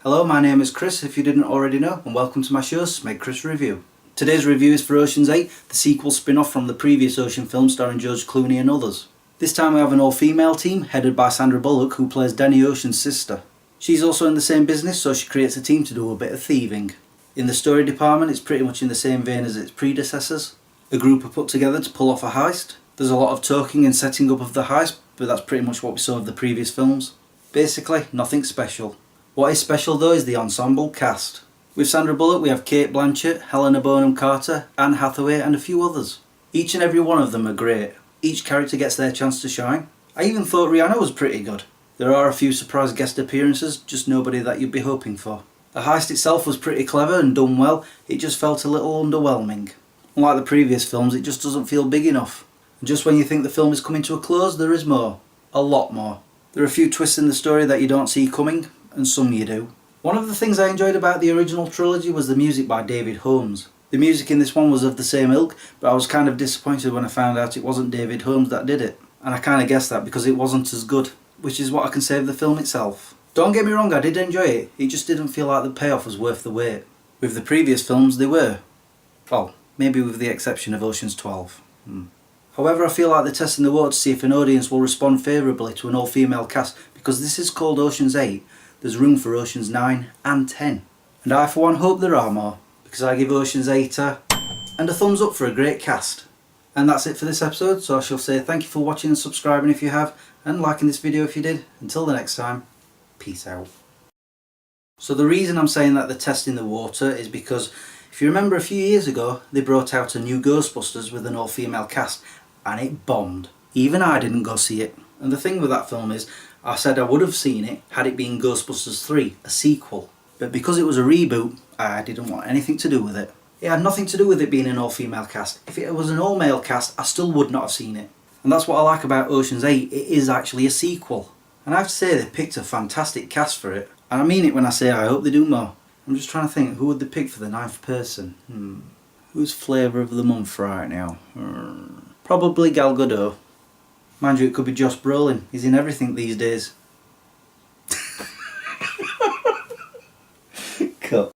Hello, my name is Chris, if you didn't already know, and welcome to my show, SmegChris Review. Today's review is for Ocean's 8, the sequel spin-off from the previous Ocean film starring George Clooney and others. This time we have an all-female team, headed by Sandra Bullock, who plays Danny Ocean's sister. She's also in the same business, so she creates a team to do a bit of thieving. In the story department, it's pretty much in the same vein as its predecessors. A group are put together to pull off a heist. There's a lot of talking and setting up of the heist, but that's pretty much what we saw of the previous films. Basically, nothing special. What is special though is the ensemble cast. With Sandra Bullock we have Cate Blanchett, Helena Bonham Carter, Anne Hathaway and a few others. Each and every one of them are great. Each character gets their chance to shine. I even thought Rihanna was pretty good. There are a few surprise guest appearances, just nobody that you'd be hoping for. The heist itself was pretty clever and done well, it just felt a little underwhelming. Unlike the previous films, it just doesn't feel big enough. And just when you think the film is coming to a close, there is more. A lot more. There are a few twists in the story that you don't see coming, and some you do. One of the things I enjoyed about the original trilogy was the music by David Holmes. The music in this one was of the same ilk, but I was kind of disappointed when I found out it wasn't David Holmes that did it. And I kind of guessed that because it wasn't as good, which is what I can say of the film itself. Don't get me wrong, I did enjoy it, it just didn't feel like the payoff was worth the wait. With the previous films they were. Well, maybe with the exception of Ocean's 12. However, I feel like they're testing the water to see if an audience will respond favourably to an all-female cast, because this is called Ocean's 8, there's room for Ocean's 9 and 10. And I for one hope there are more, because I give Ocean's 8 a thumbs up for a great cast. And that's it for this episode, so I shall say thank you for watching and subscribing if you have, and liking this video if you did. Until the next time, peace out. So the reason I'm saying that they're testing the water is because if you remember a few years ago they brought out a new Ghostbusters with an all-female cast and it bombed. Even I didn't go see it. And the thing with that film is, I said I would have seen it had it been Ghostbusters 3, a sequel. But because it was a reboot, I didn't want anything to do with it. It had nothing to do with it being an all-female cast. If it was an all-male cast, I still would not have seen it. And that's what I like about Ocean's 8, it is actually a sequel. And I have to say they picked a fantastic cast for it. And I mean it when I say I hope they do more. I'm just trying to think, who would they pick for the 9th person? Who's flavour of the month right now? Probably Gal Gadot. Mind you, it could be Josh Brolin. He's in everything these days. Cut.